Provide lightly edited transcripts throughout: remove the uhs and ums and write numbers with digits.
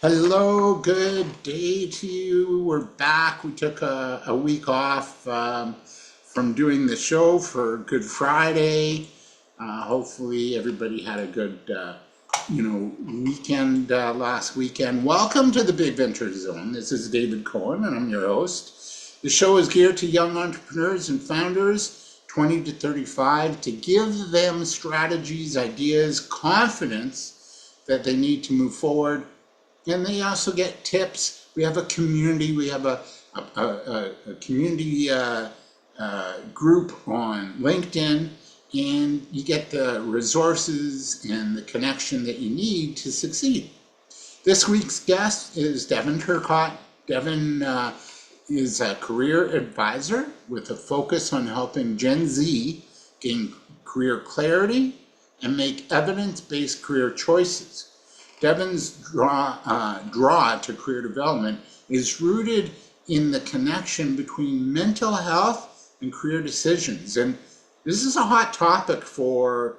Hello, good day to you. We're back. We took a week off from doing the show for Good Friday. Hopefully, everybody had a good, weekend last weekend. Welcome to the Big Venture Zone. This is David Cohen, and I'm your host. The show is geared to young entrepreneurs and founders, 20 to 35, to give them strategies, ideas, confidence that they need to move forward, and they also get tips. We have a community. We have a community group on LinkedIn, and you get the resources and the connection that you need to succeed. This week's guest is Devon Turcotte. Devon is a career advisor with a focus on helping Gen Z gain career clarity and make evidence-based career choices. Devon's draw to career development is rooted in the connection between mental health and career decisions. And this is a hot topic for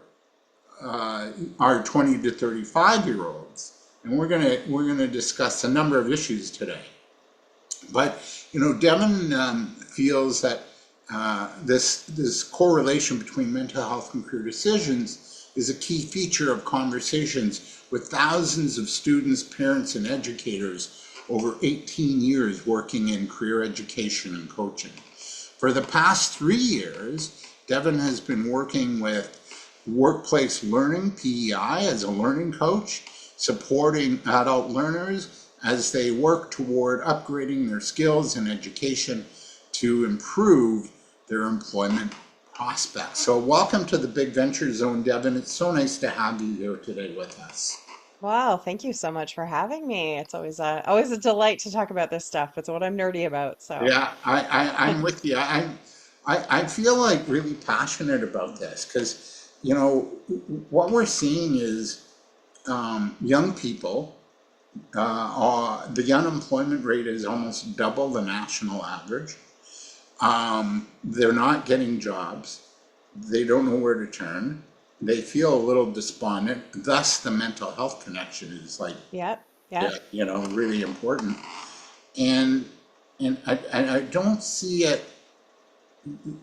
our 20 to 35-year-olds. And we're gonna discuss a number of issues today. But Devon feels that this correlation between mental health and career decisions is a key feature of conversations with thousands of students, parents, and educators over 18 years working in career education and coaching. For the past 3 years, Devon has been working with Workplace Learning, PEI, as a learning coach, supporting adult learners as they work toward upgrading their skills and education to improve their employment prospects. So welcome to the Big Venture Zone, Devon. It's so nice to have you here today with us. Wow, thank you so much for having me. It's always a delight to talk about this stuff. It's what I'm nerdy about. So, Yeah, I'm with you. I feel like really passionate about this because, what we're seeing is young people, the unemployment rate is almost double the national average. They're not getting jobs. They don't know where to turn. They feel a little despondent. Thus, the mental health connection is like, yep, yeah, yep. really important. And I don't see it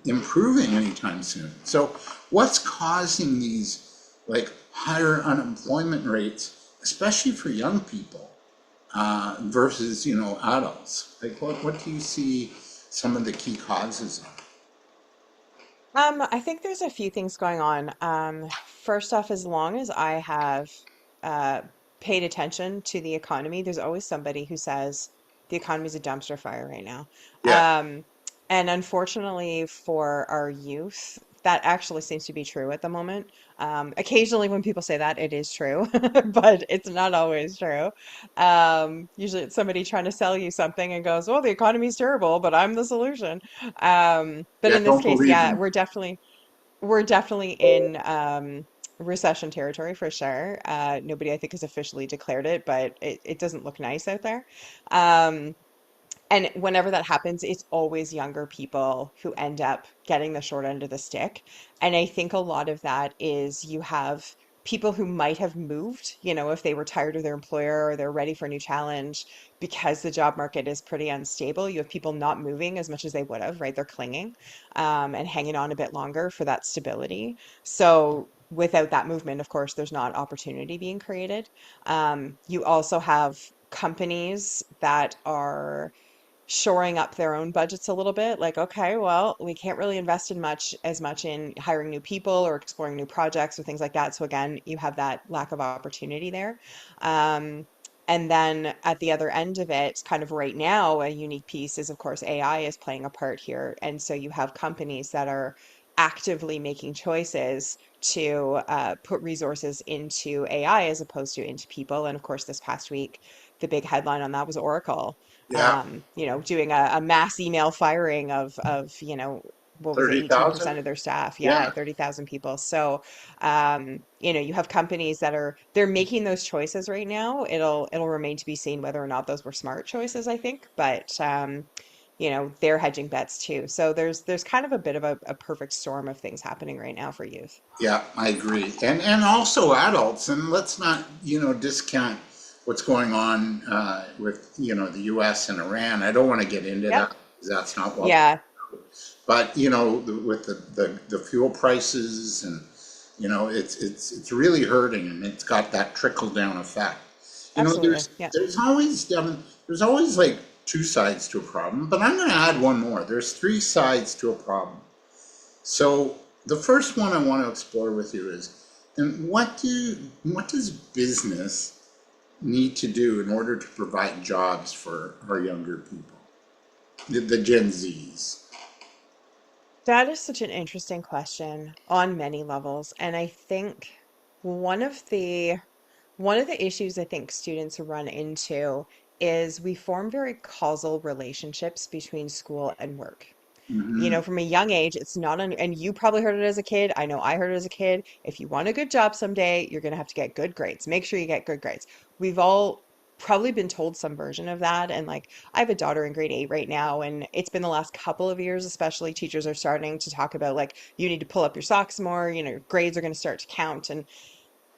improving anytime soon. So, what's causing these like higher unemployment rates, especially for young people, versus adults? Like, what do you see some of the key causes of? I think there's a few things going on. First off, as long as I have uh, paid attention to the economy, there's always somebody who says the economy is a dumpster fire right now. Yeah, Um, and unfortunately for our youth, that actually seems to be true at the moment. Occasionally, when people say that, it is true, but it's not always true. Usually, it's somebody trying to sell you something and goes, "Oh, the economy's terrible, but I'm the solution." But yeah, in this don't case, believe yeah, them. we're definitely in recession territory for sure. Nobody, I think, has officially declared it, but it doesn't look nice out there. Um, and whenever that happens, it's always younger people who end up getting the short end of the stick. And I think a lot of that is you have people who might have moved, if they were tired of their employer or they're ready for a new challenge because the job market is pretty unstable. You have people not moving as much as they would have, right? They're clinging and hanging on a bit longer for that stability. So without that movement, of course, there's not opportunity being created. You also have companies that are shoring up their own budgets a little bit. Like, okay, well, we can't really invest in as much in hiring new people or exploring new projects or things like that. So again, you have that lack of opportunity there. Um, and then at the other end of it, kind of right now, a unique piece is, of course, AI is playing a part here. And so you have companies that are actively making choices to put resources into AI as opposed to into people. And of course, this past week, the big headline on that was Oracle Yeah, doing a mass email firing of what was it, 30,000. 18% of their staff. Yeah, Yeah, 30,000 people. So, you have companies they're making those choices right now. It'll remain to be seen whether or not those were smart choices, I think. But, they're hedging bets too. So there's kind of a bit of a perfect storm of things happening right now for youth. yeah, I agree. And also adults. And let's not discount what's going on with the U.S. and Iran. I don't want to get into Yep. that because that's not what. Yeah, But with the fuel prices and it's really hurting, and it's got that trickle down effect. You know, absolutely. Yeah. there's always there's always like two sides to a problem, but I'm going to add one more. There's three sides to a problem. So the first one I want to explore with you is, and what does business need to do in order to provide jobs for our younger people, the Gen Zs? That is such an interesting question on many levels. And I think one of the one of the issues I think students run into is we form very causal relationships between school and work. Hmm. From a young age, it's not and you probably heard it as a kid. I know I heard it as a kid. If you want a good job someday, you're going to have to get good grades. Make sure you get good grades. We've all probably been told some version of that. And like, I have a daughter in grade 8 right now, and it's been the last couple of years, especially teachers are starting to talk about like, you need to pull up your socks more, your grades are going to start to count. And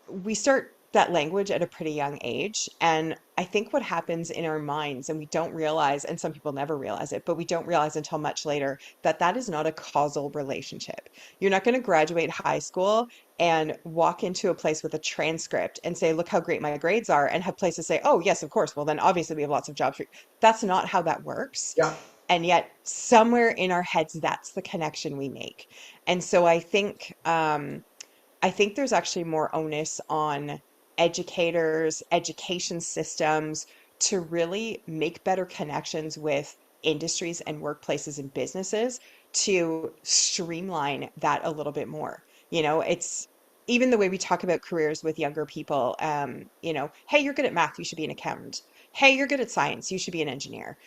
we start that language at a pretty young age. And I think what happens in our minds, and we don't realize, and some people never realize it, but we don't realize until much later that that is not a causal relationship. You're not going to graduate high school and walk into a place with a transcript and say, look how great my grades are, and have places say, oh, yes, of course. Well, then obviously we have lots of jobs for you. That's not how that works. Yeah. And yet, somewhere in our heads, that's the connection we make. And so I think there's actually more onus on educators, education systems to really make better connections with industries and workplaces and businesses to streamline that a little bit more. It's even the way we talk about careers with younger people. Hey, you're good at math, you should be an accountant. Hey, you're good at science, you should be an engineer.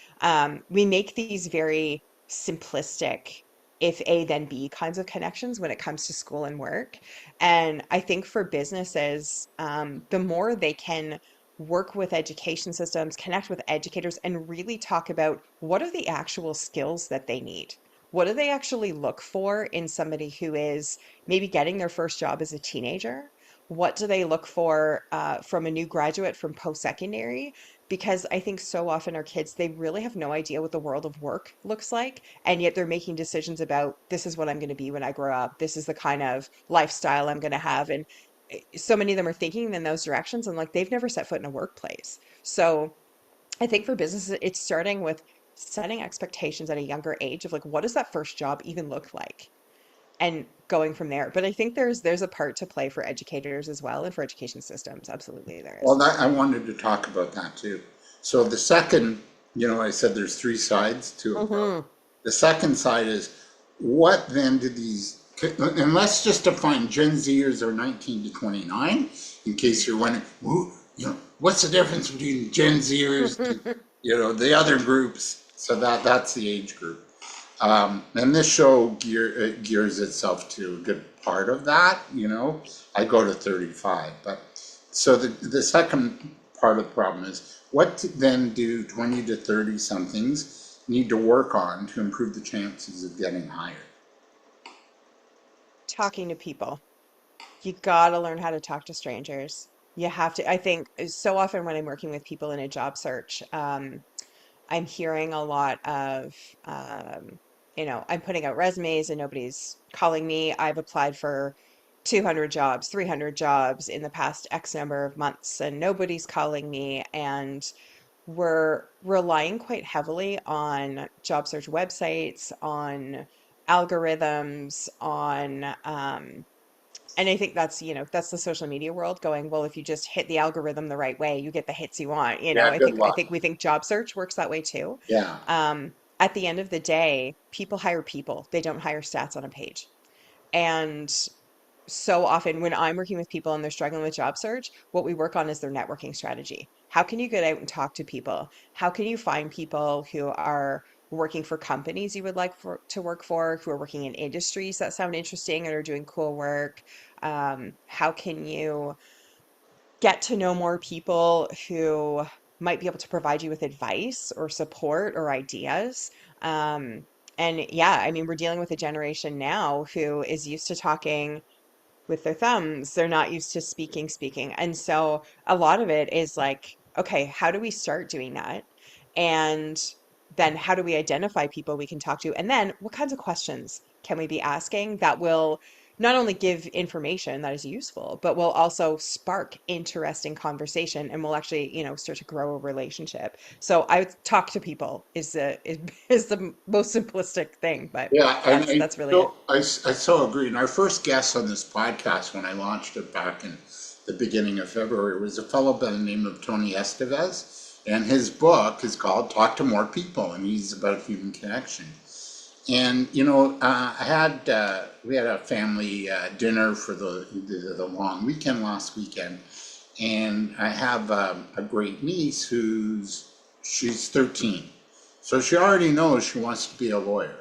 We make these very simplistic, if A, then B kinds of connections when it comes to school and work. And I think for businesses, the more they can work with education systems, connect with educators, and really talk about what are the actual skills that they need. What do they actually look for in somebody who is maybe getting their first job as a teenager? What do they look for from a new graduate from post-secondary? Because I think so often our kids, they really have no idea what the world of work looks like, and yet they're making decisions about this is what I'm going to be when I grow up. This is the kind of lifestyle I'm going to have. And so many of them are thinking in those directions, and like they've never set foot in a workplace. So I think for businesses, it's starting with setting expectations at a younger age of like, what does that first job even look like? And going from there. But I think there's a part to play for educators as well and for education systems. Absolutely, there Well, is. I wanted to talk about that too. So the second, I said there's three sides to a problem. Hmm. The second side is, what then do these, and let's just define Gen Zers are 19 to 29, in case you're wondering, what's the difference between Gen Zers and, the other groups? So that's the age group. And this show gears itself to a good part of that. I go to 35, but so the second part of the problem is, what then do 20 to 30 somethings need to work on to improve the chances of getting hired? Talking to people. You gotta learn how to talk to strangers. You have to, I think so often when I'm working with people in a job search, I'm hearing a lot of, um, I'm putting out resumes and nobody's calling me. I've applied for 200 jobs, 300 jobs in the past X number of months, and nobody's calling me. And we're relying quite heavily on job search websites, on algorithms, and I think that's the social media world going, well, if you just hit the algorithm the right way, you get the hits you want. Yeah, I good think I luck. think we think job search works that way too. Yeah. At the end of the day, people hire people. They don't hire stats on a page. And so often when I'm working with people and they're struggling with job search, what we work on is their networking strategy. How can you get out and talk to people? How can you find people who are working for companies you would like to work for, who are working in industries that sound interesting and are doing cool work? How can you get to know more people who might be able to provide you with advice or support or ideas? Um, and yeah, I mean, we're dealing with a generation now who is used to talking with their thumbs. They're not used to speaking. And so a lot of it is like, okay, how do we start doing that? And then how do we identify people we can talk to? And then what kinds of questions can we be asking that will not only give information that is useful, but will also spark interesting conversation and will actually, start to grow a relationship. So I would talk to people is the most simplistic thing, but Yeah, and that's really it. I so agree. And our first guest on this podcast, when I launched it back in the beginning of February, was a fellow by the name of Tony Estevez, and his book is called "Talk to More People," and he's about human connection. And we had a family dinner for the long weekend last weekend, and I have a great niece she's 13, so she already knows she wants to be a lawyer.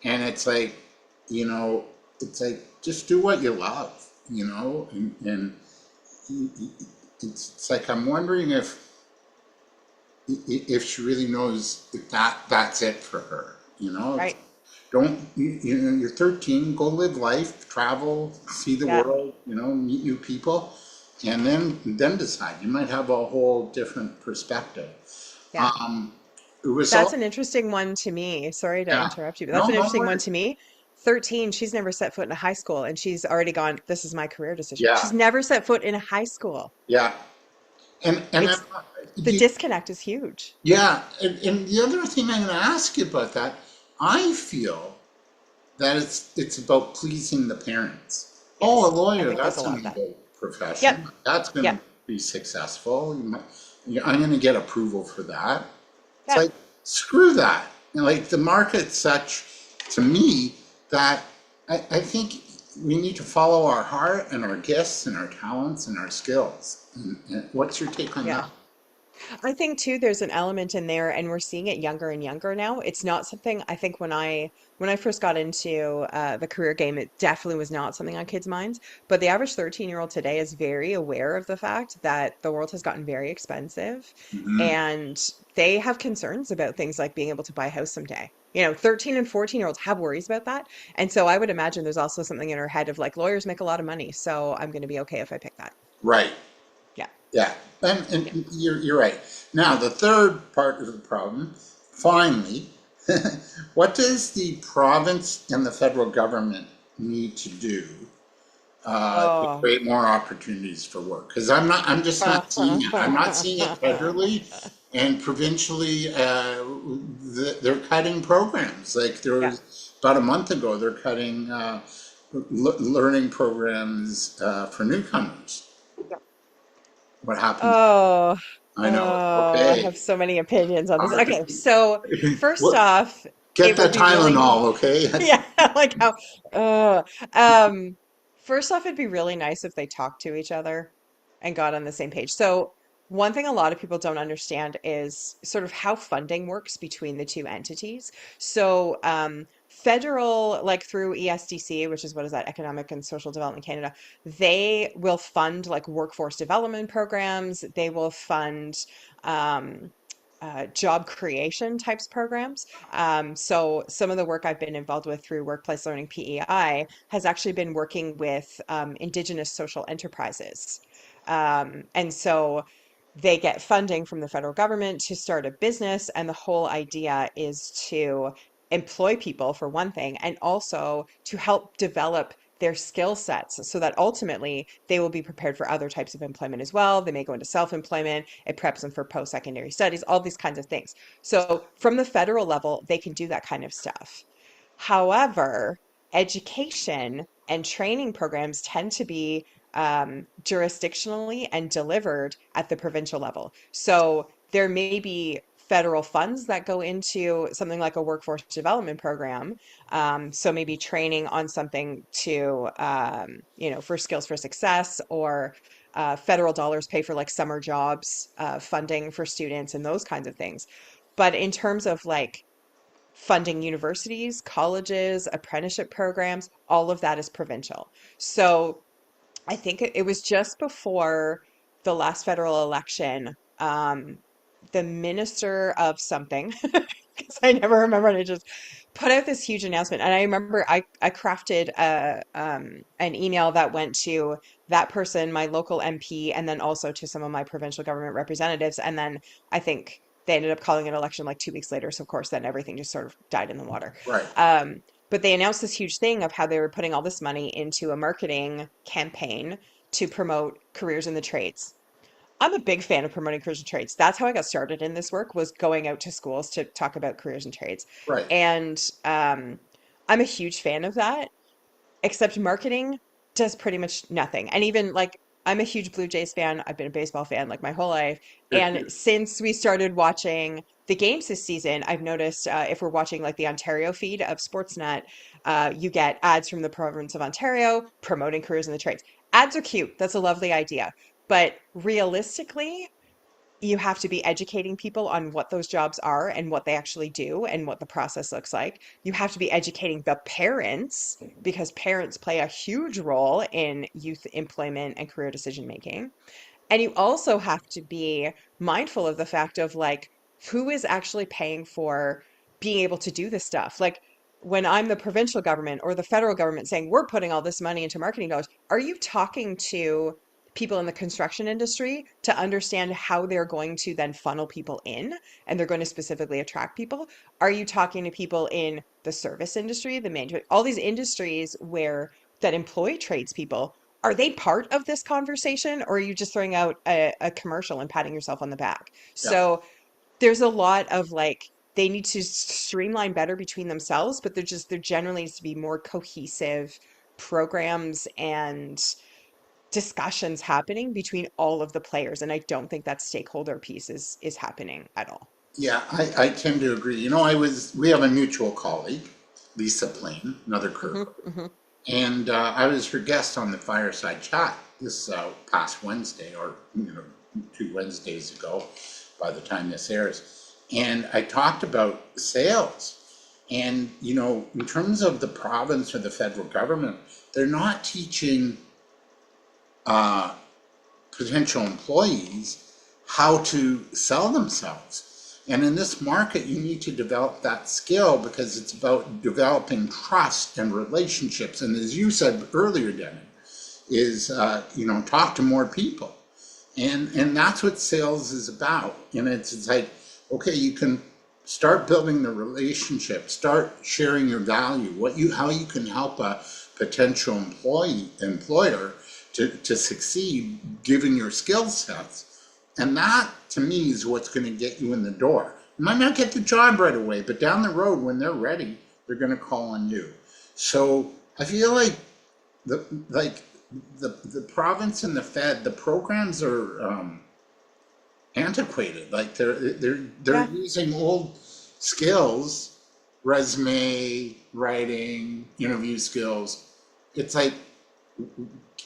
And it's like, you know, it's like just do what you love, and it's like I'm wondering if she really knows that's it for her. It's, Right. don't you're 13, go live life, travel, see the Yeah. world, meet new people, and then decide. You might have a whole different perspective. Yeah. Um, it was That's all an interesting one to me. Sorry to Yeah, interrupt you, but that's no, an no interesting one worries. to me. 13, she's never set foot in a high school and she's already gone, this is my career decision. Yeah, She's never set foot in a high school. yeah, and It's the you, disconnect is huge. yeah, and the other thing I'm going to ask you about that, I feel that it's about pleasing the parents. Oh, a Yes, I lawyer, think there's a that's lot an of that. easy profession. Yep. That's going to Yep. be successful. I'm going to get approval for that. It's Yep. like, screw that. Like the market's such, to me, that I think we need to follow our heart and our gifts and our talents and our skills. And what's your take on Yeah. that? I think too there's an element in there and we're seeing it younger and younger now. It's not something I think when I first got into the career game, it definitely was not something on kids' minds. But the average 13-year-old today is very aware of the fact that the world has gotten very expensive Hmm. and they have concerns about things like being able to buy a house someday. 13 and 14-year-olds have worries about that. And so I would imagine there's also something in her head of like lawyers make a lot of money, so I'm going to be okay if I pick that. Right. Yeah. Yeah. Yeah. And you're right. Now, the third part of the problem, finally, what does the province and the federal government need to do to Oh. create more opportunities for work? Because I'm just not seeing it. I'm not seeing it federally and provincially. They're cutting programs. Like there Yeah. was about a month ago, they're cutting learning programs for newcomers. What happened? Oh, I know. oh, I Okay. have so many opinions on All this. right. Okay, so first Well, off, get it would that be really, Tylenol, okay? yeah, like how, uh, um, first off, it'd be really nice if they talked to each other and got on the same page. So one thing a lot of people don't understand is sort of how funding works between the two entities. So, federal, like through ESDC, which is what is that, Economic and Social Development Canada, they will fund like workforce development programs. They will fund um, job creation types programs. So some of the work I've been involved with through Workplace Learning PEI has actually been working with Indigenous social enterprises. And so they get funding from the federal government to start a business, and the whole idea is to employ people for one thing, and also to help develop their skill sets so that ultimately they will be prepared for other types of employment as well. They may go into self-employment, it preps them for post-secondary studies, all these kinds of things. So from the federal level, they can do that kind of stuff. However, education and training programs tend to be jurisdictionally and delivered at the provincial level. So there may be federal funds that go into something like a workforce development program. So maybe training on something to, for skills for success, or federal dollars pay for like summer jobs, funding for students and those kinds of things. But in terms of like funding universities, colleges, apprenticeship programs, all of that is provincial. So I think it was just before the last federal election, the minister of something, because I never remember, and it just put out this huge announcement. And I remember I crafted an email that went to that person, my local MP, and then also to some of my provincial government representatives. And then I think they ended up calling an election like 2 weeks later. So of course, then everything just sort of died in the water. Right, But they announced this huge thing of how they were putting all this money into a marketing campaign to promote careers in the trades. I'm a big fan of promoting careers and trades. That's how I got started in this work, was going out to schools to talk about careers and trades. right. And I'm a huge fan of that, except marketing does pretty much nothing. And even like I'm a huge Blue Jays fan. I've been a baseball fan like my whole life. Good for And you. since we started watching the games this season, I've noticed if we're watching like the Ontario feed of Sportsnet, you get ads from the province of Ontario promoting careers in the trades. Ads are cute. That's a lovely idea. But realistically, you have to be educating people on what those jobs are and what they actually do and what the process looks like. You have to be educating the parents because parents play a huge role in youth employment and career decision making. And you also have to be mindful of the fact of like who is actually paying for being able to do this stuff. Like when I'm the provincial government or the federal government saying we're putting all this money into marketing dollars, are you talking to people in the construction industry to understand how they're going to then funnel people in and they're going to specifically attract people? Are you talking to people in the service industry, the management, all these industries where that employ tradespeople? Are they part of this conversation, or are you just throwing out a commercial and patting yourself on the back? Yeah, So there's a lot of like they need to streamline better between themselves, but there generally needs to be more cohesive programs and discussions happening between all of the players. And I don't think that stakeholder piece is happening at all. yeah, I tend to agree. You know, we have a mutual colleague, Lisa Plain, another Hmm. career. Hmm. And I was her guest on the Fireside Chat this past Wednesday, or 2 Wednesdays ago, by the time this airs. And I talked about sales. And, in terms of the province or the federal government, they're not teaching uh, potential employees how to sell themselves. And in this market, you need to develop that skill because it's about developing trust and relationships. And as you said earlier, Devin, is talk to more people, and that's what sales is about. And it's like, okay, you can start building the relationship, start sharing your value, how you can help a potential employer to succeed given your skill sets. And that to me is what's going to get you in the door. You might not get the job right away, but down the road when they're ready, they're going to call on you. So I feel like the like the province and the Fed, the programs are antiquated. Like they're Yeah. using old skills, resume writing, interview skills. It's like,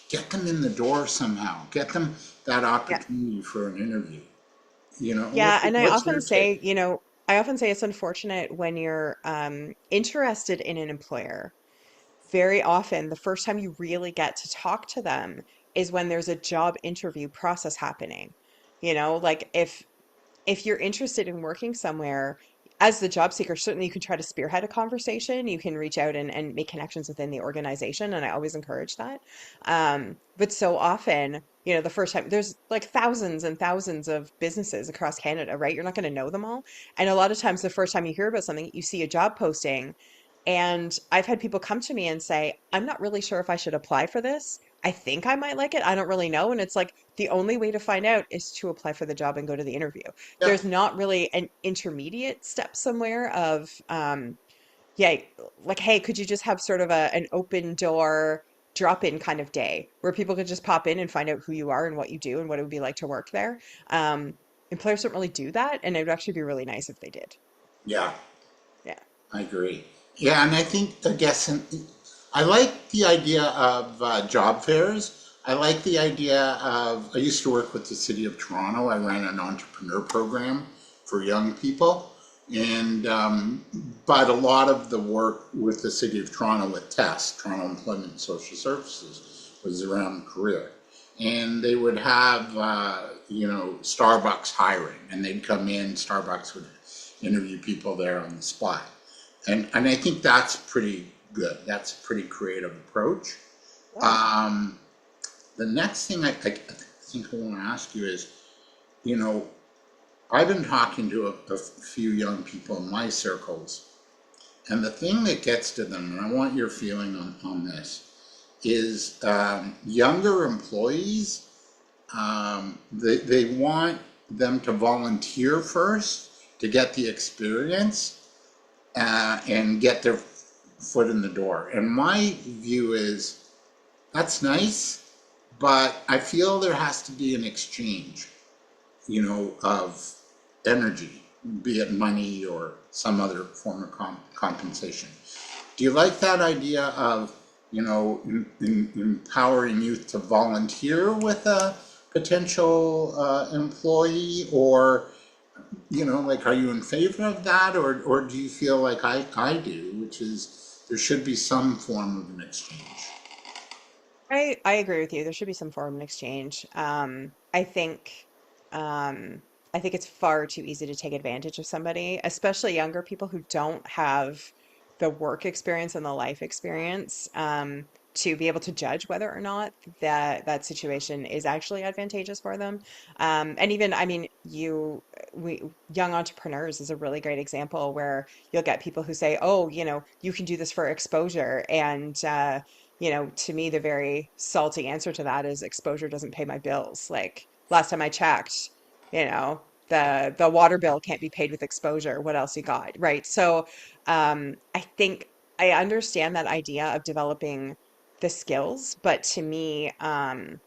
get them in the door somehow. Get them that Yeah. opportunity for an interview. Yeah, and What's your take? I often say it's unfortunate when you're interested in an employer. Very often, the first time you really get to talk to them is when there's a job interview process happening. Like if you're interested in working somewhere as the job seeker, certainly you can try to spearhead a conversation. You can reach out and make connections within the organization. And I always encourage that. But so often, the first time there's like thousands and thousands of businesses across Canada, right? You're not going to know them all. And a lot of times, the first time you hear about something, you see a job posting. And I've had people come to me and say, I'm not really sure if I should apply for this. I think I might like it. I don't really know. And it's like the only way to find out is to apply for the job and go to the interview. Yeah, There's not really an intermediate step somewhere of, yeah, like, hey, could you just have sort of an open door drop in kind of day where people could just pop in and find out who you are and what you do and what it would be like to work there? Um, Employers don't really do that. And it would actually be really nice if they did. yeah, Yeah. I agree. Yeah, and I guess, I like the idea of job fairs. I like the idea of, I used to work with the city of Toronto. I ran an entrepreneur program for young people. And, but a lot of the work with the city of Toronto with TESS, Toronto Employment and Social Services, was around career. And they would have, Starbucks hiring, and they'd come in, Starbucks would interview people there on the spot. And I think that's pretty good. That's a pretty creative approach. Yeah. Um, the next thing I think I want to ask you is, you know, I've been talking to a few young people in my circles, and the thing that gets to them, and I want your feeling on this, is younger employees, they want them to volunteer first to get the experience and get their foot in the door. And my view is that's nice, but I feel there has to be an exchange, of energy, be it money or some other form of compensation. Do you like that idea of, empowering youth to volunteer with a potential employee, or, like, are you in favor of that, or do you feel like I do, which is there should be some form of an exchange? I agree with you. There should be some form of exchange. I think it's far too easy to take advantage of somebody, especially younger people who don't have the work experience and the life experience, to be able to judge whether or not that situation is actually advantageous for them. And even, I mean, we young entrepreneurs is a really great example where you'll get people who say, "Oh, you can do this for exposure," and to me, the very salty answer to that is exposure doesn't pay my bills. Like last time I checked, the water bill can't be paid with exposure. What else you got? Right. So I think I understand that idea of developing the skills, but to me, I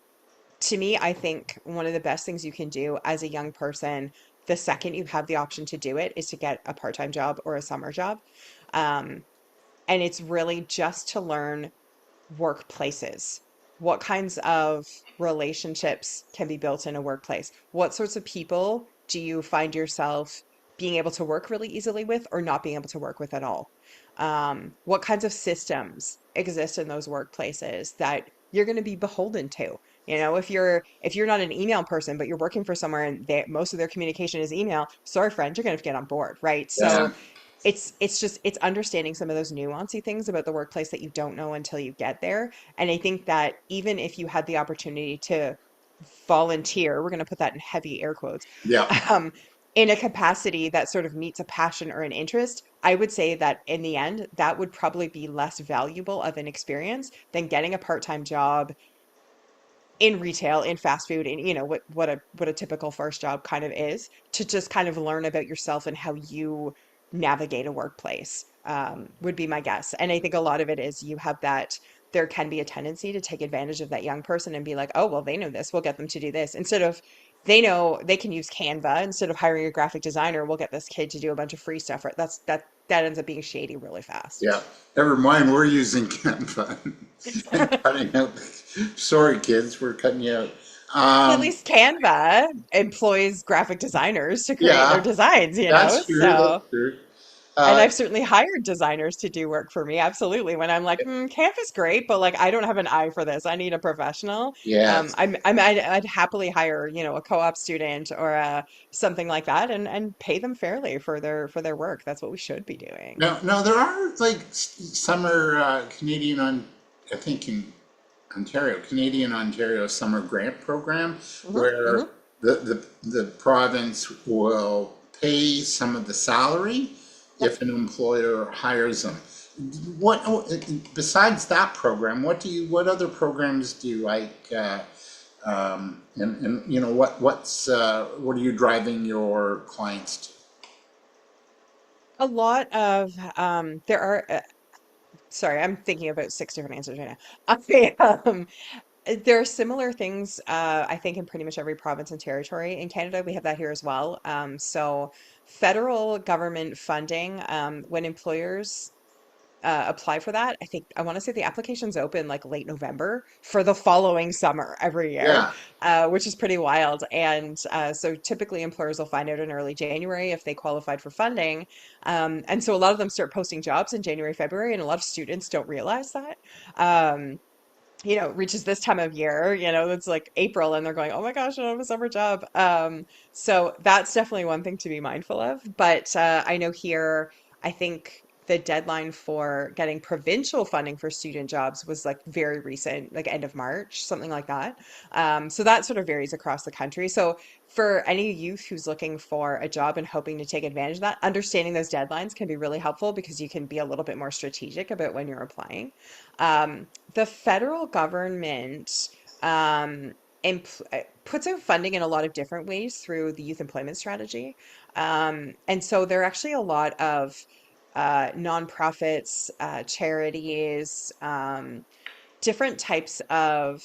think one of the best things you can do as a young person, the second you have the option to do it, is to get a part-time job or a summer job. Um, and it's really just to learn workplaces. What kinds of relationships can be built in a workplace? What sorts of people do you find yourself being able to work really easily with or not being able to work with at all? What kinds of systems exist in those workplaces that you're going to be beholden to? If you're not an email person, but you're working for somewhere and most of their communication is email, sorry, friend, you're going to have to get on board, right? Yeah, So it's understanding some of those nuancy things about the workplace that you don't know until you get there. And I think that even if you had the opportunity to volunteer, we're going to put that in heavy air quotes, yeah. um, in a capacity that sort of meets a passion or an interest, I would say that in the end, that would probably be less valuable of an experience than getting a part-time job in retail, in fast food, and what a typical first job kind of is, to just kind of learn about yourself and how you navigate a workplace, would be my guess. And I think a lot of it is you have that there can be a tendency to take advantage of that young person and be like, oh, well, they know this, we'll get them to do this. Instead of they know they can use Canva, instead of hiring a graphic designer, we'll get this kid to do a bunch of free stuff. Right? That ends up being shady really fast. Yeah, never mind. We're using Canva and cutting out. Sorry, kids, we're cutting you out. Well, at Um, least Canva employs graphic designers to create their yeah, designs, that's true. So, That's true. and Uh, I've certainly hired designers to do work for me. Absolutely. When I'm like, Canva's great, but like, I don't have an eye for this. I need a professional. yes. I'd happily hire, a co-op student or something like that, and pay them fairly for their work. That's what we should be doing. No, there are like summer Canadian on, I think in Ontario, Canadian Ontario summer grant program Hmm. where Hmm. the province will pay some of the salary if an employer hires them. What besides that program? What other programs do you like? And what are you driving your clients to? A lot of there are. Sorry, I'm thinking about six different answers right now. There are similar things, I think, in pretty much every province and territory. In Canada, we have that here as well. So, federal government funding, when employers apply for that, I want to say the application's open like late November for the following summer every year, Yeah, which is pretty wild. And so, typically, employers will find out in early January if they qualified for funding. And so, a lot of them start posting jobs in January, February, and a lot of students don't realize that. Um, reaches this time of year, it's like April and they're going, oh my gosh, I don't have a summer job. So that's definitely one thing to be mindful of. But I know here, I think the deadline for getting provincial funding for student jobs was like very recent, like end of March, something like that. So that sort of varies across the country. So for any youth who's looking for a job and hoping to take advantage of that, understanding those deadlines can be really helpful because you can be a little bit more strategic about when you're applying. The federal government puts out funding in a lot of different ways through the youth employment strategy. And so there are actually a lot of nonprofits, charities, different types of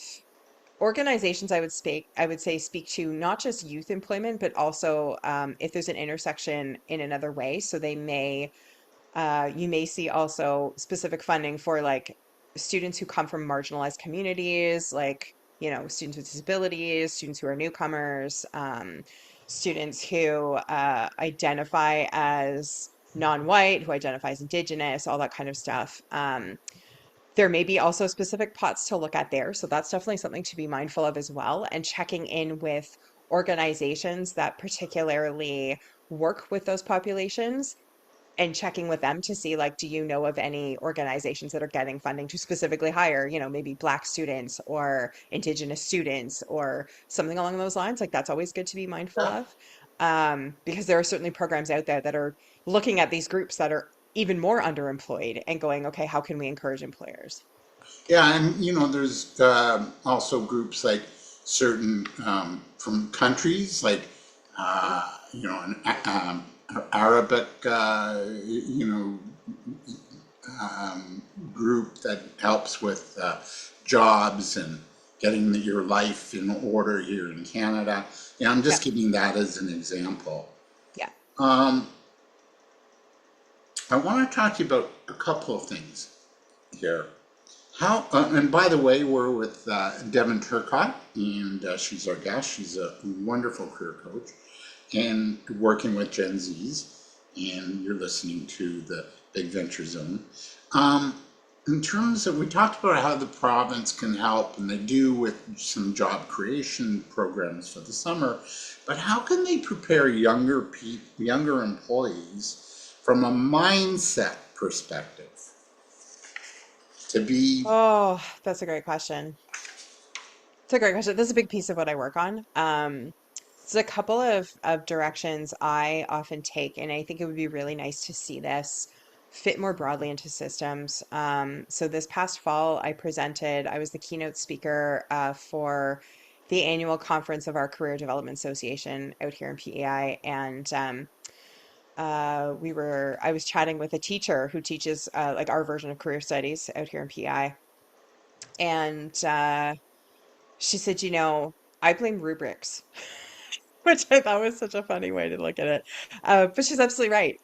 organizations I would say speak to not just youth employment, but also if there's an intersection in another way. So you may see also specific funding for like students who come from marginalized communities, like, students with disabilities, students who are newcomers, students who identify as non-white, who identify as indigenous, all that kind of stuff. There may be also specific pots to look at there. So that's definitely something to be mindful of as well. And checking in with organizations that particularly work with those populations and checking with them to see, like, do you know of any organizations that are getting funding to specifically hire, maybe Black students or Indigenous students or something along those lines? Like, that's always good to be mindful Yeah. of, because there are certainly programs out there that are looking at these groups that are even more underemployed and going, okay, how can we encourage employers? Yeah, and there's also groups like certain from countries like an Arabic group that helps with jobs and getting your life in order here in Canada. Yeah, I'm just Yeah, giving that as an example. yeah. Um, I want to talk to you about a couple of things here. And by the way, we're with Devon Turcotte, and she's our guest. She's a wonderful career coach and working with Gen Zs, and you're listening to the Big Venture Zone. Um, in terms of, we talked about how the province can help, and they do with some job creation programs for the summer, but how can they prepare younger employees from a mindset perspective to be. Oh, that's a great question. It's a great question. This is a big piece of what I work on. So a couple of directions I often take, and I think it would be really nice to see this fit more broadly into systems. So this past fall, I was the keynote speaker for the annual conference of our Career Development Association out here in PEI, and I was chatting with a teacher who teaches like our version of career studies out here in PEI, and she said, I blame rubrics. Which I thought was such a funny way to look at it. But she's absolutely right.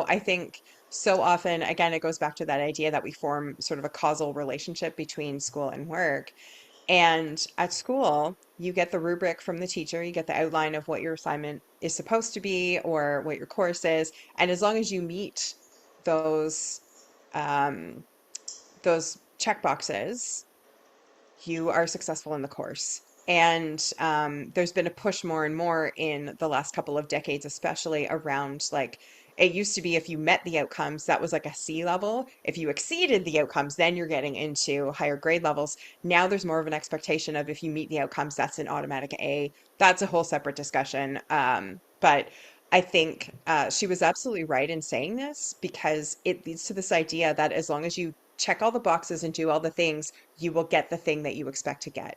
I think so often, again, it goes back to that idea that we form sort of a causal relationship between school and work. And at school, you get the rubric from the teacher, you get the outline of what your assignment is supposed to be or what your course is. And as long as you meet those um, those check boxes, you are successful in the course. And there's been a push more and more in the last couple of decades, especially around like it used to be if you met the outcomes, that was like a C level. If you exceeded the outcomes, then you're getting into higher grade levels. Now there's more of an expectation of if you meet the outcomes, that's an automatic A. That's a whole separate discussion. But I think she was absolutely right in saying this because it leads to this idea that as long as you check all the boxes and do all the things, you will get the thing that you expect to get.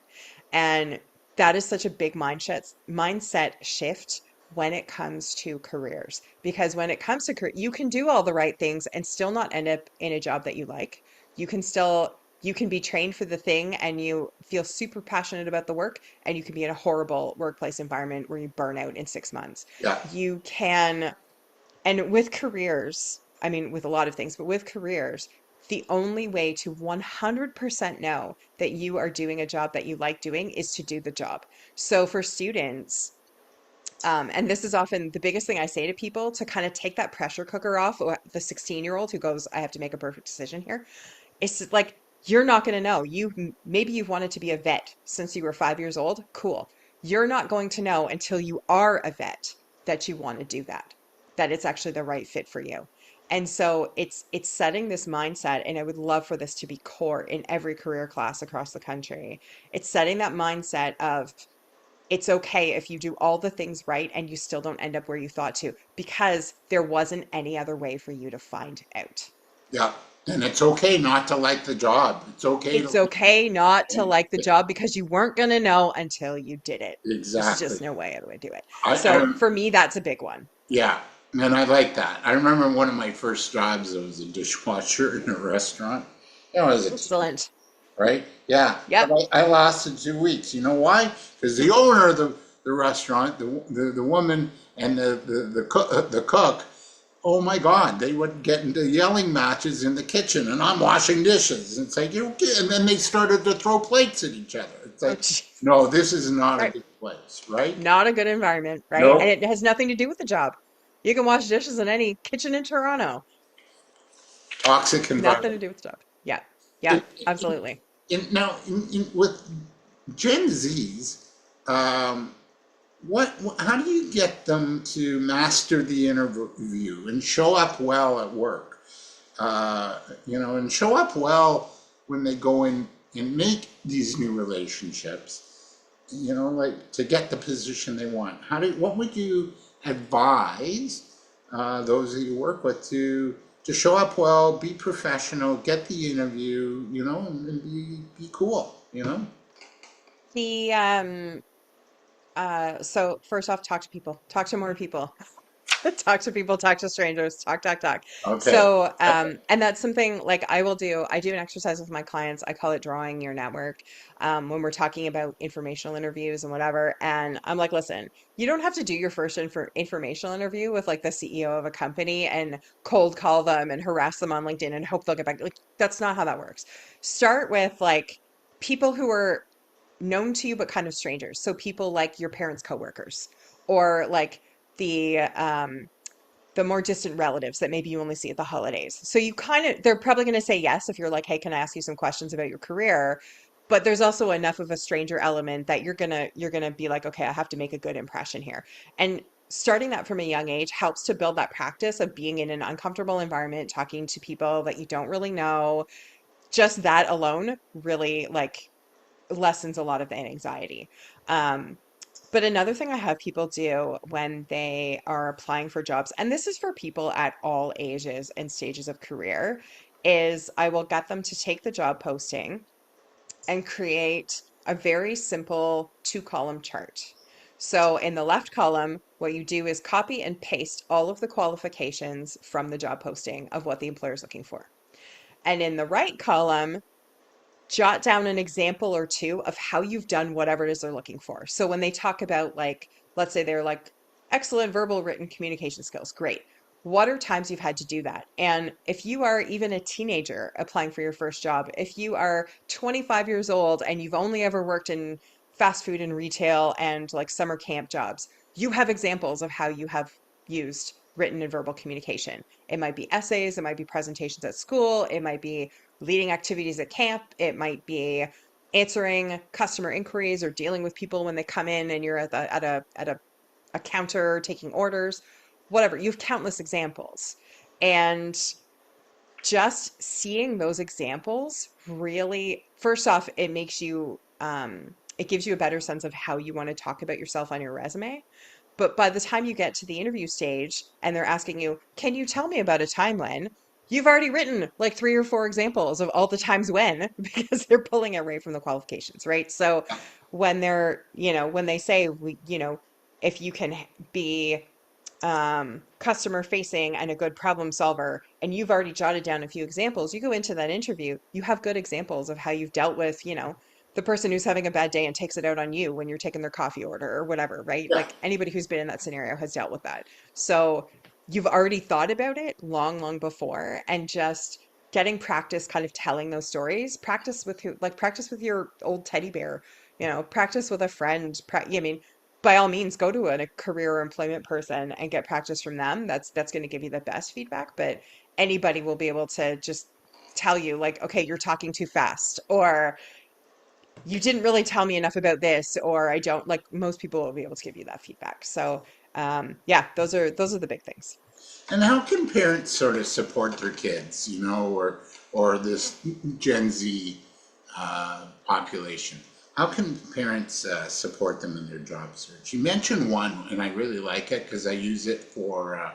And that is such a big mindset shift when it comes to careers. Because when it comes to career, you can do all the right things and still not end up in a job that you like. You can be trained for the thing and you feel super passionate about the work, and you can be in a horrible workplace environment where you burn out in 6 months. Yeah. You can and with careers, I mean, with a lot of things, but with careers, the only way to 100% know that you are doing a job that you like doing is to do the job. So for students, and this is often the biggest thing I say to people to kind of take that pressure cooker off the 16-year-old who goes, I have to make a perfect decision here. It's like, you're not going to know. Maybe you've wanted to be a vet since you were 5 years old. Cool. You're not going to know until you are a vet that you want to do that, that it's actually the right fit for you. And so it's setting this mindset, and I would love for this to be core in every career class across the country. It's setting that mindset of it's okay if you do all the things right and you still don't end up where you thought to, because there wasn't any other way for you to find out. Yeah. And it's okay not to like the job. It's okay It's to okay not to like the job because you weren't going to know until you did it. There's exactly. just no way other way to do it. So I for me, that's a big one. yeah, and I like that. I remember one of my first jobs. I was a dishwasher in a restaurant. I was a teen, Excellent. right? Yeah, but Yep. I lasted 2 weeks. You know why? Because the owner of the restaurant, the woman and the cook, oh my God, they would get into yelling matches in the kitchen, and I'm washing dishes. And it's like and then they started to throw plates at each other. It's Oh, like, no, Jesus. this is not a Right. good place, right? Not a good environment, right? And No, it has nothing to do with the job. You can wash dishes in any kitchen in Toronto. toxic Nothing environment. to do with the job. Yeah. Yeah, It, it, absolutely. now, with Gen Zs, um, how do you get them to master the interview and show up well at work? And show up well when they go in and make these new relationships. Like to get the position they want. What would you advise those that you work with to show up well, be professional, get the interview, and be cool, The so first off, talk to people. Talk to more people. Talk to people, talk to strangers, talk. Okay. So, and that's something like I do an exercise with my clients. I call it drawing your network, when we're talking about informational interviews and whatever. And I'm like, listen, you don't have to do your first informational interview with like the CEO of a company and cold call them and harass them on LinkedIn and hope they'll get back. Like, that's not how that works. Start with like people who are known to you but kind of strangers. So people like your parents' coworkers or like the the more distant relatives that maybe you only see at the holidays. So you kind of they're probably going to say yes if you're like, "Hey, can I ask you some questions about your career?" But there's also enough of a stranger element that you're going to be like, "Okay, I have to make a good impression here." And starting that from a young age helps to build that practice of being in an uncomfortable environment, talking to people that you don't really know. Just that alone really like lessens a lot of the anxiety. Um, but another thing I have people do when they are applying for jobs, and this is for people at all ages and stages of career, is I will get them to take the job posting and create a very simple two-column chart. So in the left column, what you do is copy and paste all of the qualifications from the job posting of what the employer is looking for. And in the right column, jot down an example or two of how you've done whatever it is they're looking for. So when they talk about like, let's say they're like excellent verbal written communication skills, great. What are times you've had to do that? And if you are even a teenager applying for your first job, if you are 25 years old and you've only ever worked in fast food and retail and like summer camp jobs, you have examples of how you have used written and verbal communication. It might be essays, it might be presentations at school, it might be leading activities at camp. It might be answering customer inquiries or dealing with people when they come in and you're at a counter taking orders, whatever. You have countless examples. And just seeing those examples really, first off, it makes you it gives you a better sense of how you want to talk about yourself on your resume. But by the time you get to the interview stage and they're asking you, can you tell me about a time when? You've already written like three or four examples of all the times when, because they're pulling it right from the qualifications, right? So when when they say, if you can be customer facing and a good problem solver, and you've already jotted down a few examples, you go into that interview, you have good examples of how you've dealt with, the person who's having a bad day and takes it out on you when you're taking their coffee order or whatever, right? Yeah. Like anybody who's been in that scenario has dealt with that. So you've already thought about it long, long before, and just getting practice kind of telling those stories. Practice with practice with your old teddy bear, practice with a friend. I mean, by all means, go to a career or employment person and get practice from them. That's going to give you the best feedback, but anybody will be able to just tell you like, okay, you're talking too fast, or you didn't really tell me enough about this, or I don't like most people will be able to give you that feedback. So yeah, those are the big things. And how can parents sort of support their kids, or this Gen Z population? How can parents support them in their job search? You mentioned one, and I really like it because I use it for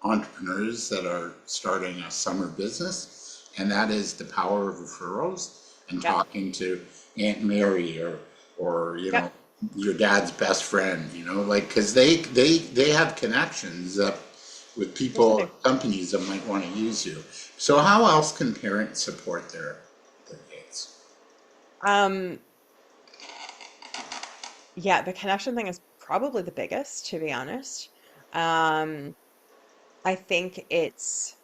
entrepreneurs that are starting a summer business, and that is the power of referrals and Yep. talking to Aunt Mary or Yep. your dad's best friend, like because they have connections with Of course I people, do. companies that might want to use you. So how else can parents support their kids? Um, yeah, the connection thing is probably the biggest, to be honest. Um, I think it's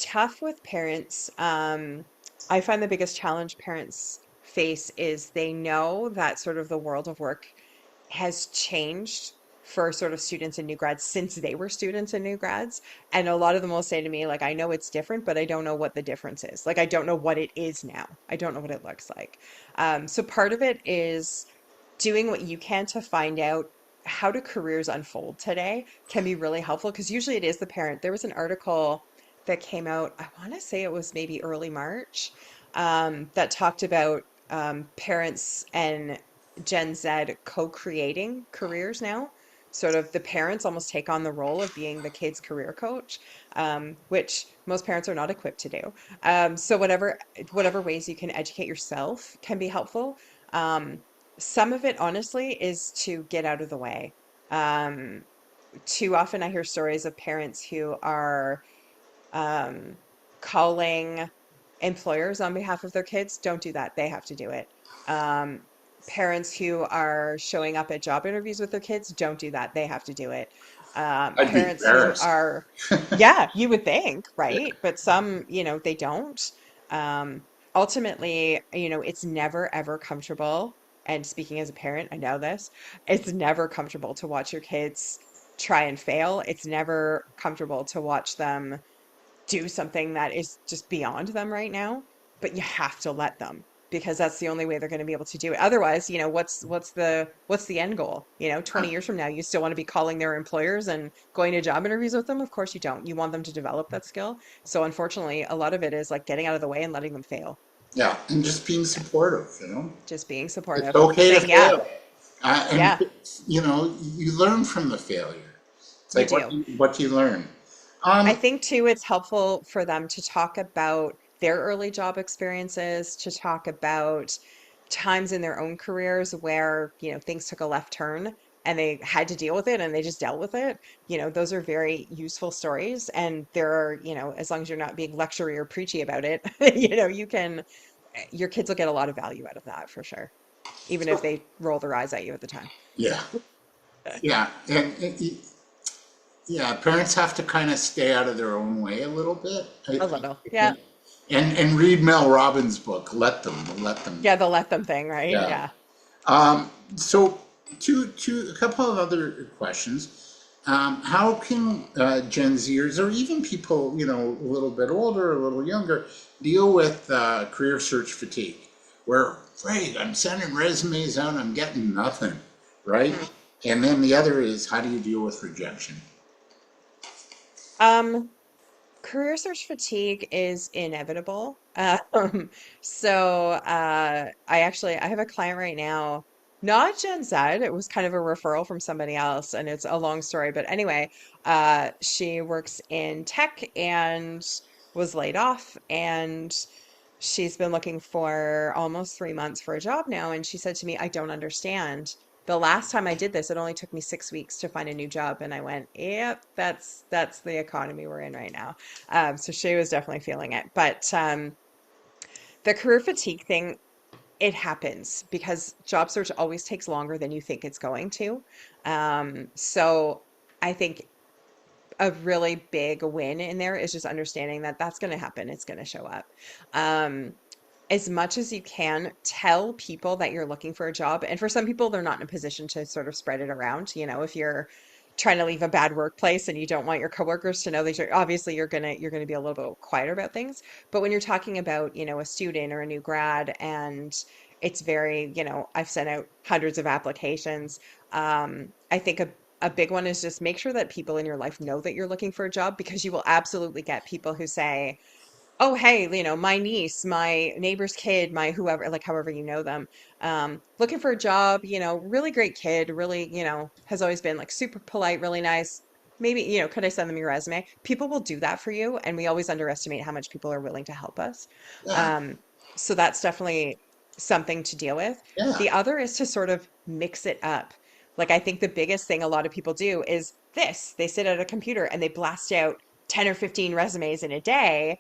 tough with parents. I find the biggest challenge parents face is they know that sort of the world of work has changed for sort of students and new grads since they were students and new grads. And a lot of them will say to me, like, I know it's different, but I don't know what the difference is. Like, I don't know what it is now. I don't know what it looks like. So part of it is doing what you can to find out how do careers unfold today can be really helpful because usually it is the parent. There was an article that came out, I want to say it was maybe early March, that talked about parents and Gen Z co-creating careers now. Sort of the parents almost take on the role of being the kid's career coach, which most parents are not equipped to do. So whatever ways you can educate yourself can be helpful. Um, some of it, honestly, is to get out of the way. Um, Too often I hear stories of parents who are um, calling employers on behalf of their kids. Don't do that. They have to do it. Um, Parents who are showing up at job interviews with their kids, don't do that. They have to do it. I'd be Parents who embarrassed. are, yeah, you would think, right? But some, they don't. Um, Ultimately, it's never ever comfortable. And speaking as a parent, I know this, it's never comfortable to watch your kids try and fail. It's never comfortable to watch them do something that is just beyond them right now, but you have to let them because that's the only way they're going to be able to do it. Otherwise, what's the end goal? 20 years from now, you still want to be calling their employers and going to job interviews with them? Of course you don't. You want them to develop that skill. So unfortunately, a lot of it is like getting out of the way and letting them fail. Yeah, and just being Yeah. supportive. Just being It's supportive, okay to saying, yeah, fail. And yeah, you learn from the failure. It's you like do. what do you learn? I Um, think too, it's helpful for them to talk about their early job experiences, to talk about times in their own careers where, things took a left turn and they had to deal with it and they just dealt with it. Those are very useful stories. And there are, as long as you're not being lectury or preachy about it, your kids will get a lot of value out of that for sure, even if so they roll their eyes at you at the time. yeah, yeah, yeah. Parents have to kind of stay out of their own way a little bit. A little. Yeah. And read Mel Robbins' book. Let them. Yeah, the let them thing, right? Yeah. Yeah. So, a couple of other questions. How can Gen Zers or even people, a little bit older, a little younger, deal with career search fatigue? Where, great, I'm sending resumes out, I'm getting nothing, right? Mhm. And then the other is, how do you deal with rejection? Um, Career search fatigue is inevitable. I have a client right now, not Gen Z. It was kind of a referral from somebody else, and it's a long story. But anyway, she works in tech and was laid off, and she's been looking for almost 3 months for a job now. And she said to me, I don't understand. The last time I did this, it only took me 6 weeks to find a new job. And I went, yep, that's the economy we're in right now. So she was definitely feeling it. But the career fatigue thing, it happens because job search always takes longer than you think it's going to. So I think a really big win in there is just understanding that that's going to happen. It's going to show up. Um, as much as you can, tell people that you're looking for a job. And for some people, they're not in a position to sort of spread it around. If you're trying to leave a bad workplace and you don't want your coworkers to know that obviously you're gonna be a little bit quieter about things. But when you're talking about, a student or a new grad and it's very, I've sent out hundreds of applications. I think a big one is just make sure that people in your life know that you're looking for a job, because you will absolutely get people who say, oh, hey, my niece, my neighbor's kid, my whoever, like however you know them, looking for a job, really great kid, really, has always been like super polite, really nice. Maybe, could I send them your resume? People will do that for you, and we always underestimate how much people are willing to help us. Yeah, Um, so that's definitely something to deal with. yeah, The other is to sort of mix it up. Like, I think the biggest thing a lot of people do is this. They sit at a computer and they blast out 10 or 15 resumes in a day.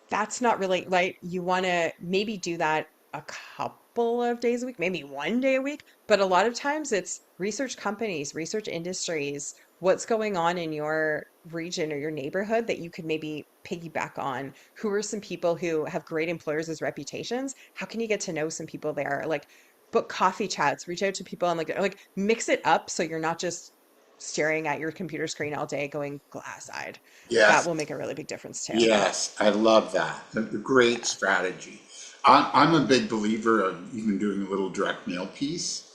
That's not really like, you want to maybe do that a couple of days a week, maybe one day a week, but a lot of times it's research companies, research industries, what's going on in your region or your neighborhood that you could maybe piggyback on. Who are some people who have great employers as reputations? How can you get to know some people there? Like, book coffee chats, reach out to people and like mix it up so you're not just staring at your computer screen all day going glass-eyed. That yes, will make a really big difference too. yes. I love that. A great Yeah. strategy. I'm a big believer of even doing a little direct mail piece.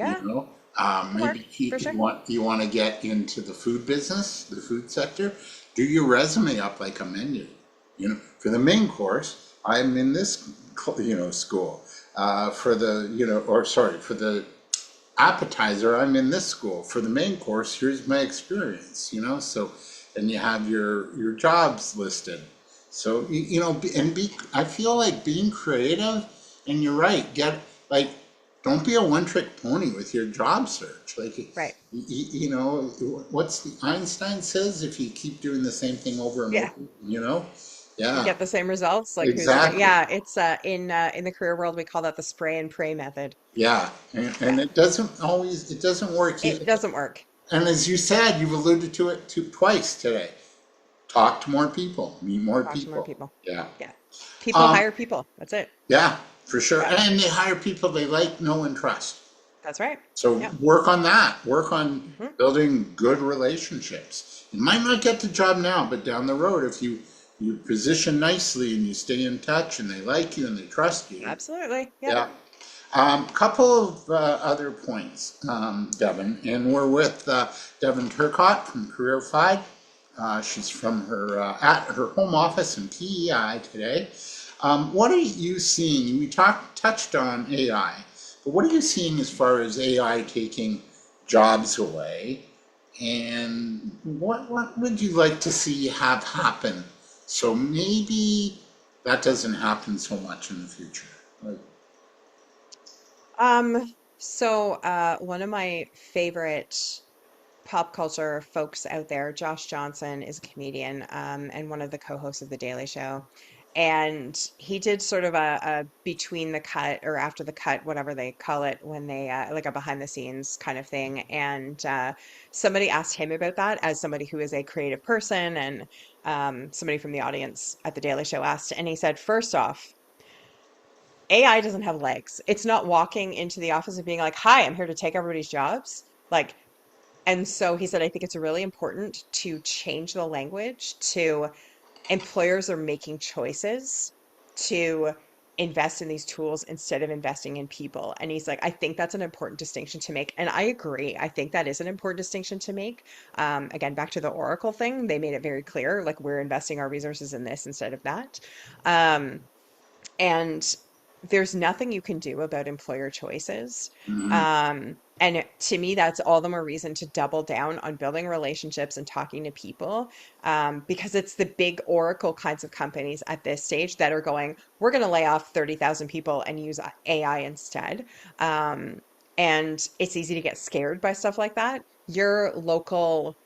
You Yeah, know, can work maybe for sure. you want to get into the food business, the food sector. Do your resume up like a menu. For the main course, I'm in this school. For the or sorry, for the appetizer, I'm in this school. For the main course, here's my experience, so, and you have your jobs listed. So, I feel like being creative, and you're right, like, don't be a one-trick pony with your job search. Like, Right. what's the Einstein says, if you keep doing the same thing over and over, Yeah. you know? You Yeah, get the same results. Like, who's gonna, exactly. yeah, it's in the career world we call that the spray and pray method. Yeah, and Yeah. it doesn't work. It doesn't work. And as you said, you've alluded to it twice today. Talk to more people, meet more Talk to more people. people. Yeah. Yeah. People Um, hire people. That's it. yeah, for sure. Yeah. And they hire people they like, know, and trust. That's right. So Yeah. work on that. Work on Hmm. building good relationships. You might not get the job now, but down the road, if you position nicely and you stay in touch and they like you and they trust you. Absolutely. Yep. Yeah. Couple of other points, Devon, and we're with Devon Turcotte from Career 5. She's from her at her home office in PEI today. What are you seeing? We touched on AI, but what are you seeing as far as AI taking jobs away? And what would you like to see have happen? So maybe that doesn't happen so much in the future. Like, One of my favorite pop culture folks out there, Josh Johnson is a comedian, and one of the co-hosts of The Daily Show. And he did sort of a between the cut or after the cut, whatever they call it, when they like a behind the scenes kind of thing. And somebody asked him about that as somebody who is a creative person, and somebody from the audience at The Daily Show asked, and he said, first off, AI doesn't have legs. It's not walking into the office and being like, "Hi, I'm here to take everybody's jobs." Like, and so he said, I think it's really important to change the language to employers are making choices to invest in these tools instead of investing in people. And he's like, I think that's an important distinction to make. And I agree. I think that is an important distinction to make. Again, back to the Oracle thing, they made it very clear, like we're investing our resources in this instead of that. Um, and there's nothing you can do about employer choices. mhm. And to me, that's all the more reason to double down on building relationships and talking to people, because it's the big Oracle kinds of companies at this stage that are going, we're going to lay off 30,000 people and use AI instead. Um, and it's easy to get scared by stuff like that. Your local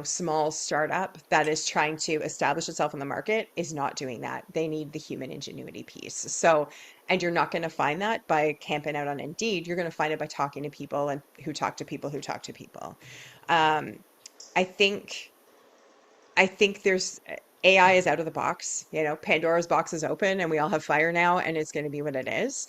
small startup that is trying to establish itself in the market is not doing that. They need the human ingenuity piece. So, and you're not going to find that by camping out on Indeed. You're going to find it by talking to people and who talk to people who talk to people. Um, I think I think there's AI is out of the box. Pandora's box is open and we all have fire now and it's going to be what it is.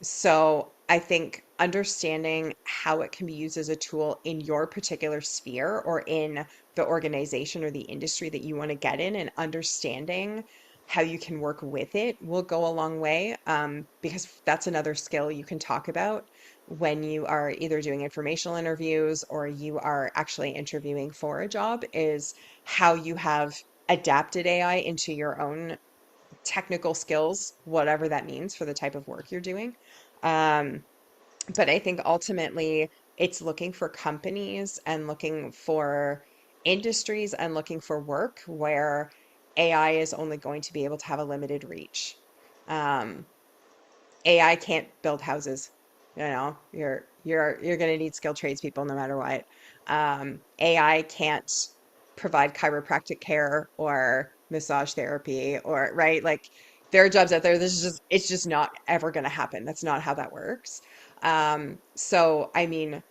So I think understanding how it can be used as a tool in your particular sphere or in the organization or the industry that you want to get in, and understanding how you can work with it will go a long way, because that's another skill you can talk about. when you are either doing informational interviews or you are actually interviewing for a job is how you have adapted AI into your own technical skills, whatever that means for the type of work you're doing. Um, but I think ultimately it's looking for companies and looking for industries and looking for work where AI is only going to be able to have a limited reach. Um, AI can't build houses. You're going to need skilled tradespeople no matter what. AI can't provide chiropractic care or massage therapy or right. Like there are jobs out there. This is just it's just not ever going to happen. That's not how that works. So I mean,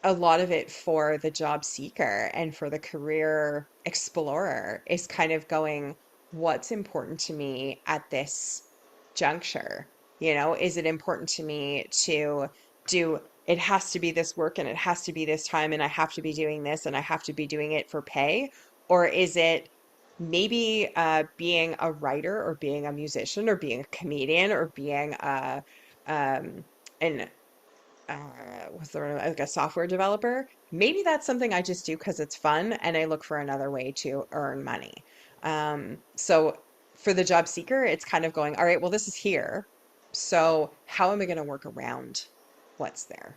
a lot of it for the job seeker and for the career explorer is kind of going, what's important to me at this juncture? Is it important to me to do it has to be this work and it has to be this time and I have to be doing this and I have to be doing it for pay? Or is it maybe being a writer or being a musician or being a comedian or being um, an what's the word, like a software developer, maybe that's something I just do because it's fun and I look for another way to earn money. So for the job seeker, it's kind of going, all right, well, this is here. So how am I going to work around what's there?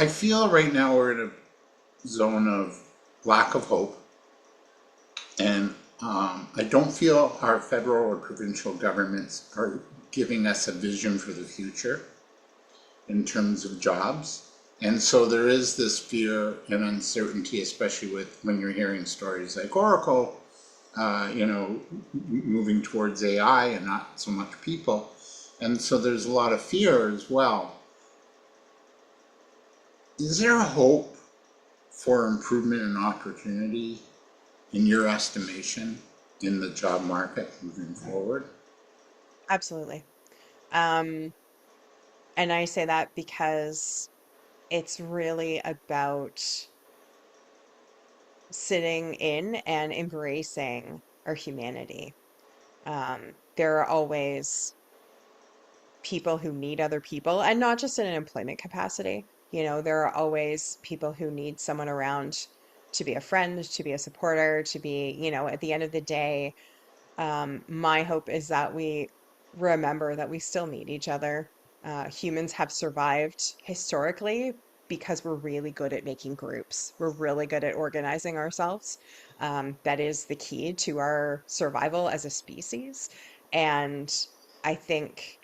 I feel right now we're in a zone of lack of hope, and I don't feel our federal or provincial governments are giving us a vision for the future in terms of jobs. And so there is this fear and uncertainty, especially with when you're hearing stories like Oracle, moving towards AI and not so much people. And so there's a lot of fear as well. Is there a hope for improvement and opportunity in your estimation in the job market moving forward? Absolutely. Um, and I say that because it's really about sitting in and embracing our humanity. There are always people who need other people, and not just in an employment capacity. There are always people who need someone around to be a friend, to be a supporter, to be, at the end of the day, my hope is that we remember that we still need each other. Humans have survived historically because we're really good at making groups. We're really good at organizing ourselves. That is the key to our survival as a species. And I think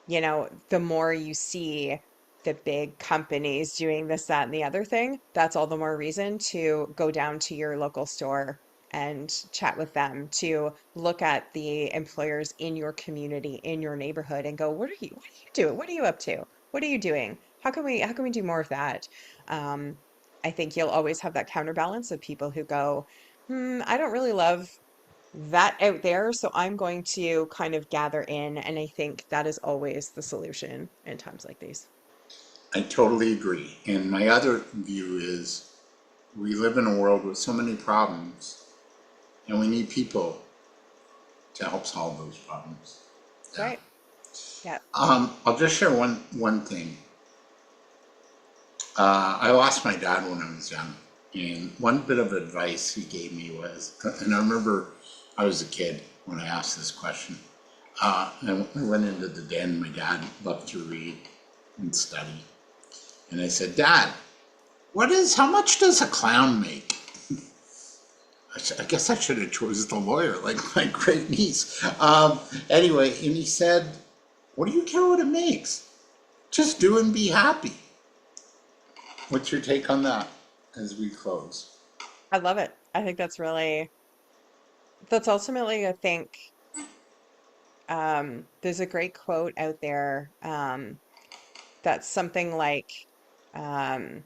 the more you see the big companies doing this, that, and the other thing, that's all the more reason to go down to your local store and chat with them, to look at the employers in your community, in your neighborhood, and go, what are you doing? What are you up to? What are you doing? How can we do more of that? Um, I think you'll always have that counterbalance of people who go, I don't really love that out there. So I'm going to kind of gather in, and I think that is always the solution in times like these. I totally agree. And my other view is we live in a world with so many problems, and we need people to help solve those problems. Yeah. Right. Yeah. I'll just share one thing. I lost my dad when I was young, and one bit of advice he gave me was, and I remember I was a kid when I asked this question. I went into the den. My dad loved to read and study, and I said, "Dad, how much does a clown make?" I guess I should have chosen the lawyer, like my great niece. Anyway, and he said, "What do you care what it makes? Just do and be happy." What's your take on that as we close? I love it. I think that's ultimately, I think, there's a great quote out there, that's something like, um,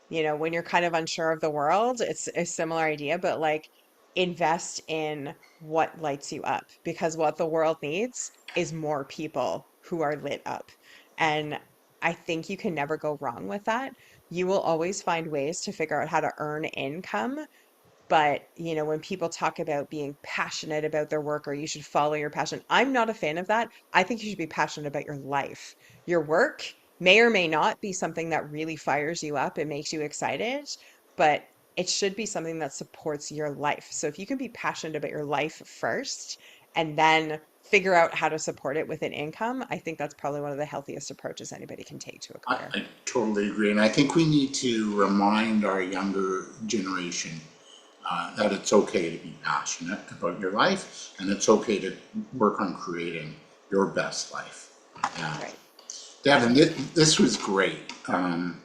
when you're kind of unsure of the world, it's a similar idea, but like invest in what lights you up because what the world needs is more people who are lit up. And I think you can never go wrong with that. You will always find ways to figure out how to earn income But, when people talk about being passionate about their work or you should follow your passion, I'm not a fan of that. I think you should be passionate about your life. Your work may or may not be something that really fires you up and makes you excited, but it should be something that supports your life. So if you can be passionate about your life first and then figure out how to support it with an income, I think that's probably one of the healthiest approaches anybody can take to a career. I totally agree. And I think we need to remind our younger generation that it's okay to be passionate about your life and it's okay to work on creating your best life. Yeah. Right. Devin, this was great.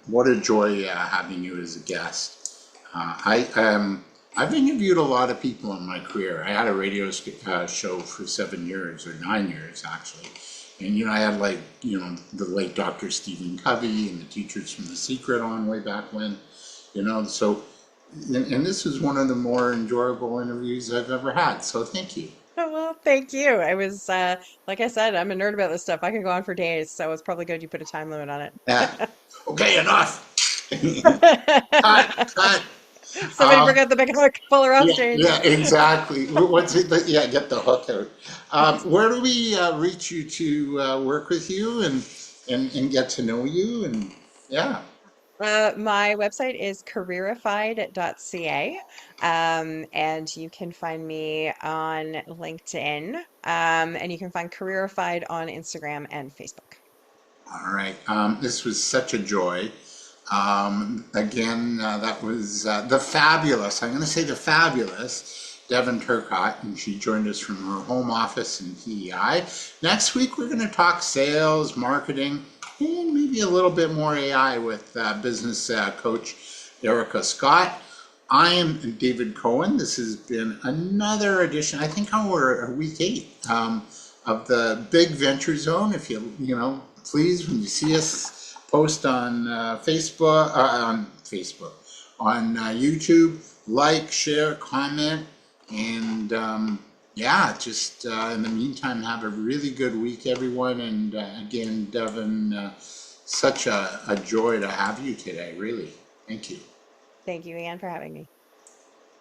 What a joy having you as a guest. I've interviewed a lot of people in my career. I had a radio show for 7 years or 9 years actually, and I had the late Dr. Stephen Covey and the teachers from The Secret on way back when, So, and this was one of the more enjoyable interviews I've ever had. So thank you. Oh, well, thank you. I was, like I said, I'm a nerd about this stuff. I could go on for days, so it's probably good you put a time limit on Yeah. it. Okay, enough. Cut. Somebody bring Um, out the big hook, pull her off Yeah, stage. yeah, exactly. What's it? Yeah, get the hook out. Where do we reach you to work with you and get to know you? And yeah, My website is careerified.ca, and you can find me on LinkedIn, and you can find Careerified on Instagram and Facebook. all right. This was such a joy. Again, that was the fabulous. I'm going to say the fabulous Devon Turcotte, and she joined us from her home office in PEI. Next week, we're going to talk sales, marketing, and maybe a little bit more AI with business coach Erica Scott. I am David Cohen. This has been another edition. I think we're week 8 of the Big Venture Zone. If please, when you see us post on Facebook, on YouTube, like, share, comment, and yeah, just in the meantime, have a really good week, everyone. And again, Devin, such a joy to have you today. Really, thank you. Thank you, Anne, for having me.